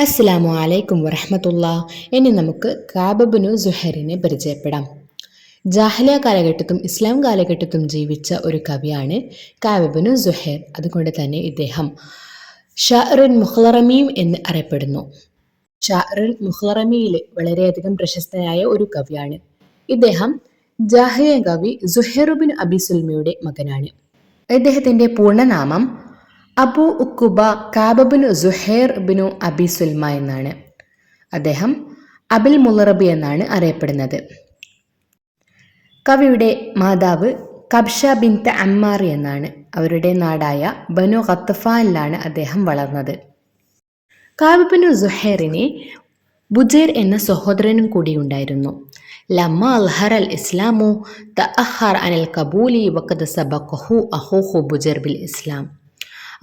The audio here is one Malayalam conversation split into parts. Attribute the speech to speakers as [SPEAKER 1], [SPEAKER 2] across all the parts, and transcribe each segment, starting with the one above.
[SPEAKER 1] അസ്സലാമു അലൈക്കും വറഹ്മത്തുള്ളാ. ഇനി നമുക്ക് കഅബ് ഇബ്നു സുഹൈറിനെ പരിചയപ്പെടാം. ജാഹിലിയ കാലഘട്ടത്തും ഇസ്ലാം കാലഘട്ടത്തും ജീവിച്ച ഒരു കവിയാണ് കഅബ് ഇബ്നു സുഹൈർ. അതുകൊണ്ട് തന്നെ ഇദ്ദേഹം ഷാഇറുൽ മുഖ്ളറമീം എന്ന് അറിയപ്പെടുന്നു. ഷാഇറുൽ മുഖ്ളറമിയിൽ വളരെയധികം പ്രശസ്തനായ ഒരു കവിയാണ്. ഇദ്ദേഹം ജാഹിലിയ കവി സുഹൈർ ഇബ്നു അബി സുൽമയുടെ മകനാണ്. ഇദ്ദേഹത്തിന്റെ പൂർണ്ണനാമം അബു ഉക്കുബ കഅബ് ഇബ്നു സുഹൈർ ഇബ്നു അബി സുൽമ എന്നാണ്. അദ്ദേഹം അബുൽ മുളറബി എന്നാണ് അറിയപ്പെടുന്നത്. കവിയുടെ മാതാവ് കബ്ഷ ബിൻത്ത് അമ്മാർ എന്നാണ്. അവരുടെ നാടായ ബനു ഖത്ഫാനിലാണ് അദ്ദേഹം വളർന്നത്. കഅബ് ഇബ്നു സുഹൈറിന് ബുജൈർ എന്ന സഹോദരനും കൂടിയുണ്ടായിരുന്നു. ലമ്മ അൽഹറൽ ഇസ്ലാമു തഅഖർ അനിൽ ഖബൂലി വഖദ് സബഖഹു അഖൂഹു ബുജൈർ ബിൽ ഇസ്ലാം.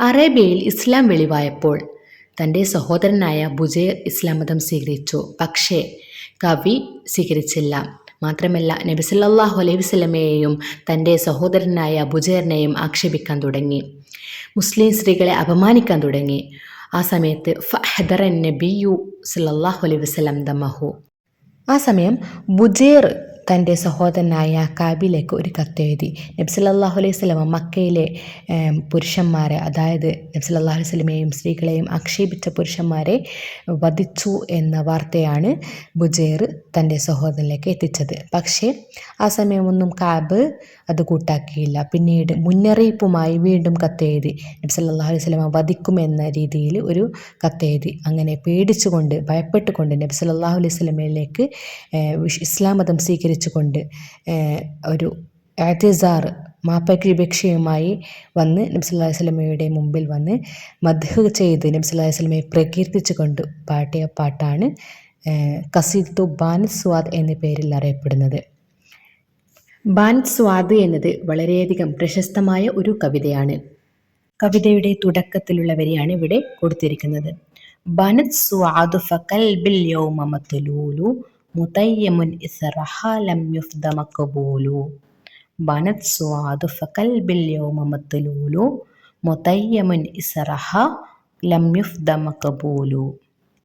[SPEAKER 1] അറേബ്യയിൽ ഇസ്ലാം വെളിവായപ്പോൾ തൻ്റെ സഹോദരനായ ബുജൈർ ഇസ്ലാം മതം സ്വീകരിച്ചു. പക്ഷേ കവി സ്വീകരിച്ചില്ല. മാത്രമല്ല, നബി സല്ലല്ലാഹു അലൈഹി വസല്ലമയെയും തൻ്റെ സഹോദരനായ ബുജൈറിനെയും ആക്ഷേപിക്കാൻ തുടങ്ങി. മുസ്ലിം സ്ത്രീകളെ അപമാനിക്കാൻ തുടങ്ങി. ആ സമയത്ത് ഫഹദറൻ നബിയു സല്ലല്ലാഹു അലൈഹി വസല്ലം ദമഹു. ആ സമയം ബുജൈർ തൻ്റെ സഹോദരനായ കഅബിലേക്ക് ഒരു കത്തെഴുതി. നബി സല്ലല്ലാഹു അലൈഹി വസല്ലമ മക്കയിലെ പുരുഷന്മാരെ, അതായത് നബി സല്ലല്ലാഹു അലൈഹി വസല്ലമയെയും സ്ത്രീകളെയും ആക്ഷേപിച്ച പുരുഷന്മാരെ വധിച്ചു എന്ന വാർത്തയാണ് ബുജൈർ തൻ്റെ സഹോദരനിലേക്ക് എത്തിച്ചത്. പക്ഷേ ആ സമയമൊന്നും കഅബ് അത് കൂട്ടാക്കിയില്ല. പിന്നീട് മുന്നറിയിപ്പുമായി വീണ്ടും കത്തെഴുതി. നബി സല്ലല്ലാഹു അലൈഹി വസല്ലമ വധിക്കുമെന്ന രീതിയിൽ ഒരു കത്തെഴുതി. അങ്ങനെ പേടിച്ചുകൊണ്ട്, ഭയപ്പെട്ടുകൊണ്ട് നബി സല്ലല്ലാഹു അലൈഹി വസല്ലമയിലേക്ക് ഇസ്ലാം മതം സ്വീകരിച്ചുകൊണ്ട് ഒരു അഅ്തിസാർ, മാപ്പപേക്ഷയുമായി വന്ന് നബി സല്ലല്ലാഹു അലൈഹി വസല്ലമയുടെ മുമ്പിൽ വന്ന് മദ്ഹ് ചെയ്ത് നബി സല്ലല്ലാഹു അലൈഹി വസല്ലമയെ പ്രകീർത്തിച്ചുകൊണ്ട് പാടിയ പാട്ടാണ് ഖസീദത്തു ബാനിസ് സ്വാദ് എന്ന പേരിൽ അറിയപ്പെടുന്നത്. ബാനിസ് സ്വാദ് എന്നത് വളരെയധികം പ്രശസ്തമായ ഒരു കവിതയാണ്. കവിതയുടെ തുടക്കത്തിലുള്ള വരിയാണ് ഇവിടെ കൊടുത്തിരിക്കുന്നത്. ബനത് സ്വാദു ഫഖൽബിൽ യൗമ മത്ലൂലു മുതയ്യമുൻ ഇസ്റഹ ലം യുഫ്ദ മഖബൂലു. ബനത് സ്വാദു ഫഖൽബിൽ യൗമ മത്ലൂലു മുതയ്യമുൻ ഇസ്റഹ ലം യുഫ്ദ മഖബൂലു.